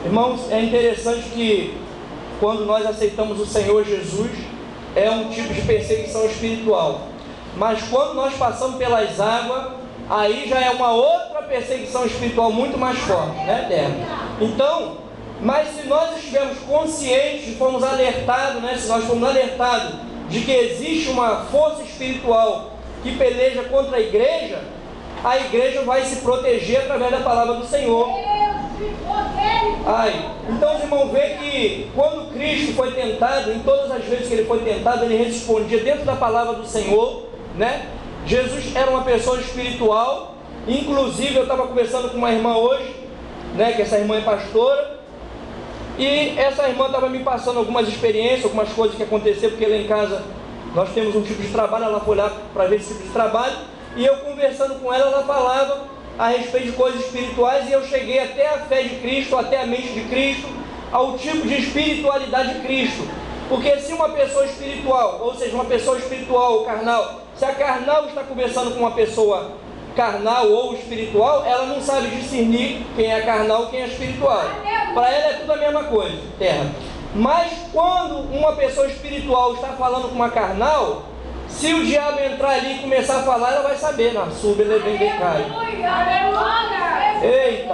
Irmãos, é interessante que quando nós aceitamos o Senhor Jesus, é um tipo de perseguição espiritual. Mas quando nós passamos pelas águas, aí já é uma outra perseguição espiritual muito mais forte, né, terra? Então, mas se nós estivermos conscientes, fomos alertados, né, se nós formos alertados de que existe uma força espiritual que peleja contra a igreja vai se proteger através da palavra do Senhor. Então os irmãos veem que quando Cristo foi tentado, em todas as vezes que ele foi tentado, ele respondia dentro da palavra do Senhor, né? Jesus era uma pessoa espiritual. Inclusive eu estava conversando com uma irmã hoje, né, que essa irmã é pastora, e essa irmã estava me passando algumas experiências, algumas coisas que aconteceram, porque lá em casa nós temos um tipo de trabalho. Ela foi lá para ver esse tipo de trabalho, e eu conversando com ela, ela falava a respeito de coisas espirituais, e eu cheguei até a fé de Cristo, até a mente de Cristo, ao tipo de espiritualidade de Cristo. Porque se uma pessoa espiritual, ou seja, uma pessoa espiritual ou carnal, se a carnal está conversando com uma pessoa carnal ou espiritual, ela não sabe discernir quem é carnal e quem é espiritual. Para ela é tudo a mesma coisa, terra. Mas quando uma pessoa espiritual está falando com uma carnal, se o diabo entrar ali e começar a falar, ela vai saber, na sub ele vem de cai. Eita!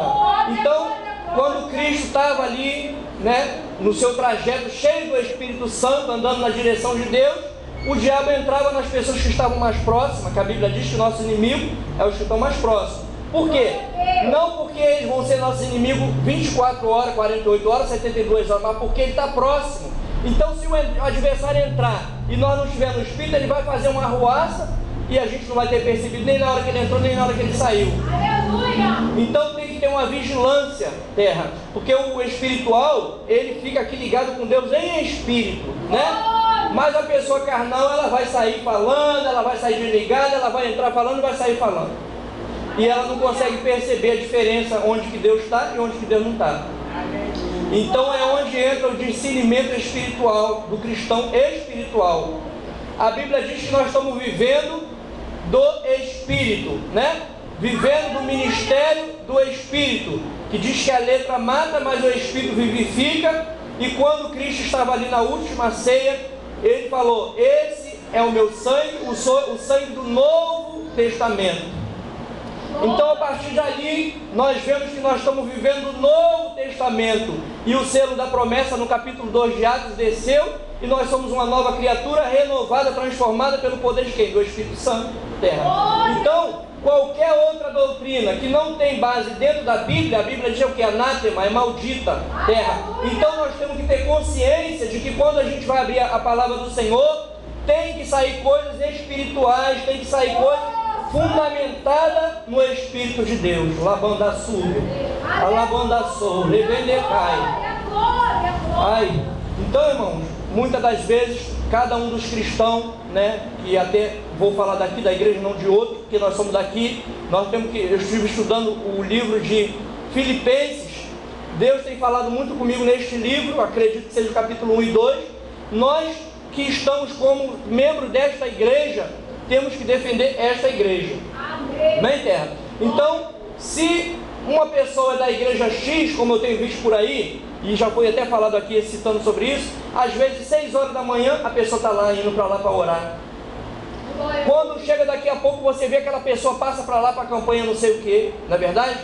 Então, quando Cristo estava ali, né, no seu trajeto cheio do Espírito Santo, andando na direção de Deus, o diabo entrava nas pessoas que estavam mais próximas, que a Bíblia diz que o nosso inimigo é os que estão mais próximos. Por quê? Não porque eles vão ser nosso inimigo 24 horas, 48 horas, 72 horas, mas porque ele está próximo. Então, se o adversário entrar e nós não estivermos no Espírito, ele vai fazer uma arruaça e a gente não vai ter percebido nem na hora que ele entrou, nem na hora que ele saiu. Aleluia! Então tem que ter uma vigilância, terra, porque o espiritual, ele fica aqui ligado com Deus em espírito, né? Mas a pessoa carnal, ela vai sair falando, ela vai sair desligada, ela vai entrar falando e vai sair falando. E ela não consegue perceber a diferença onde que Deus está e onde que Deus não está. Então é onde entra o discernimento espiritual, do cristão espiritual. A Bíblia diz que nós estamos vivendo do Espírito, né? Vivendo do ministério do Espírito, que diz que a letra mata, mas o Espírito vivifica. E quando Cristo estava ali na última ceia, ele falou: esse é o meu sangue, o sangue do Novo Testamento. Então, a partir dali, nós vemos que nós estamos vivendo o Novo Testamento. E o selo da promessa, no capítulo 2 de Atos, desceu. E nós somos uma nova criatura, renovada, transformada pelo poder de quem? Do Espírito Santo, terra. Então, qualquer outra doutrina que não tem base dentro da Bíblia, a Bíblia diz o que? Anátema, é maldita, terra. Então, nós temos que ter consciência de que quando a gente vai abrir a palavra do Senhor, tem que sair coisas espirituais, tem que sair coisas fundamentada no Espírito de Deus. Labanda sube, alabanda sou, levendecai. Ai, então, irmãos, muitas das vezes cada um dos cristãos, né, e até vou falar daqui da igreja, não de outro, porque nós somos daqui, eu estive estudando o livro de Filipenses. Deus tem falado muito comigo neste livro, acredito que seja o capítulo 1 e 2. Nós que estamos como membro desta igreja, temos que defender esta igreja. Amém, terra? Então, se uma pessoa é da igreja X, como eu tenho visto por aí, e já foi até falado aqui citando sobre isso, às vezes 6 horas da manhã a pessoa está lá, indo para lá para orar. Quando chega daqui a pouco, você vê aquela pessoa passa para lá para a campanha não sei o que, não é verdade?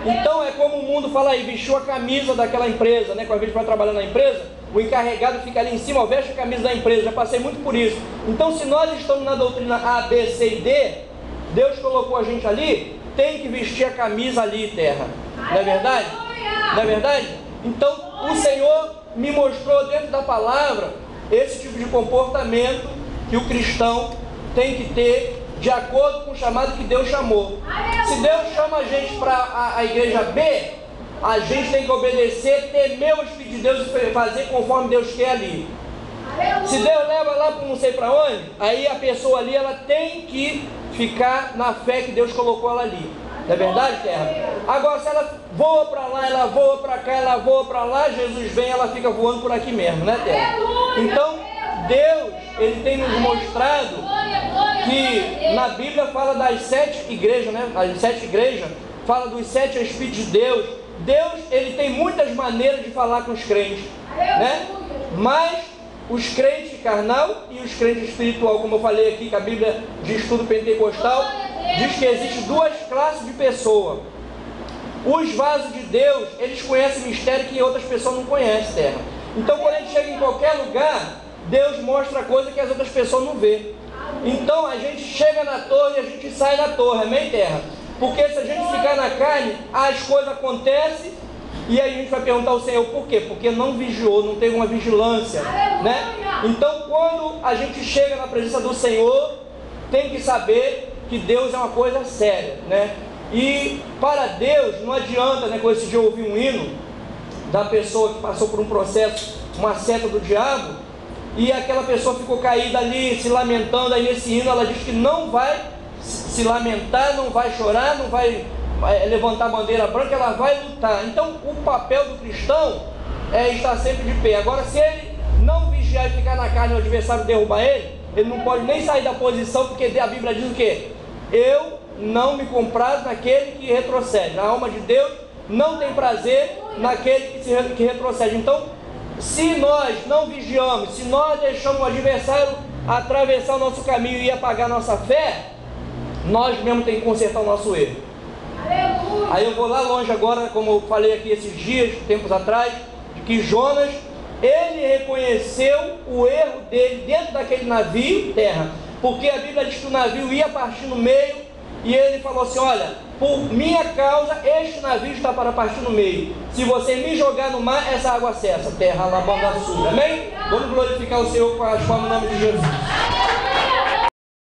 Então é como o mundo fala aí, vestiu a camisa daquela empresa, né? Quando a gente vai trabalhar na empresa, o encarregado fica ali em cima, ó, veste a camisa da empresa. Já passei muito por isso. Então, se nós estamos na doutrina A, B, C e D, Deus colocou a gente ali, tem que vestir a camisa ali, terra. Não é verdade? Não é verdade? Então, o Senhor me mostrou dentro da palavra esse tipo de comportamento que o cristão tem que ter de acordo com o chamado que Deus chamou. Se Deus chama a gente para a igreja B, a gente tem que obedecer, temer o Espírito de Deus e fazer conforme Deus quer ali. Se Deus leva lá para não sei para onde, aí a pessoa ali, ela tem que ficar na fé que Deus colocou ela ali. Não é verdade, terra? Agora, se ela voa para lá, ela voa para cá, ela voa para lá, Jesus vem, ela fica voando por aqui mesmo, né, terra? Então, Deus, Ele tem nos mostrado que na Bíblia fala das 7 igrejas, né? As 7 igrejas, fala dos 7 Espíritos de Deus. Deus, ele tem muitas maneiras de falar com os crentes, né? Mas os crentes carnal e os crentes espiritual, como eu falei aqui, que a Bíblia de estudo pentecostal diz que existem duas classes de pessoa. Os vasos de Deus, eles conhecem mistério que outras pessoas não conhecem, terra. Então, quando a gente chega em qualquer lugar, Deus mostra coisa que as outras pessoas não vê. Então, a gente chega na torre e a gente sai da torre, amém, terra? Porque se a gente ficar na carne, as coisas acontecem e aí a gente vai perguntar ao Senhor por quê? Porque não vigiou, não teve uma vigilância, né? Então, quando a gente chega na presença do Senhor, tem que saber que Deus é uma coisa séria, né? E para Deus não adianta, né? Quando esse dia eu ouvi um hino da pessoa que passou por um processo, uma seta do diabo, e aquela pessoa ficou caída ali, se lamentando. Aí nesse hino ela diz que não vai se lamentar, não vai chorar, não vai levantar a bandeira branca, ela vai lutar. Então o papel do cristão é estar sempre de pé. Agora, se ele não vigiar e ficar na carne e o adversário derrubar ele não pode nem sair da posição, porque a Bíblia diz o quê? Eu não me comprazo naquele que retrocede. A alma de Deus não tem prazer naquele que retrocede. Então, se nós não vigiamos, se nós deixamos o adversário atravessar o nosso caminho e apagar nossa fé, nós mesmos temos que consertar o nosso erro. Aleluia. Aí eu vou lá longe agora, como eu falei aqui esses dias, tempos atrás, de que Jonas, ele reconheceu o erro dele dentro daquele navio, terra, porque a Bíblia diz que o navio ia partir no meio, e ele falou assim: olha, por minha causa este navio está para partir no meio. Se você me jogar no mar, essa água cessa. Terra, labanda sua. Amém? Vamos glorificar o Senhor com as palmas no nome de Jesus.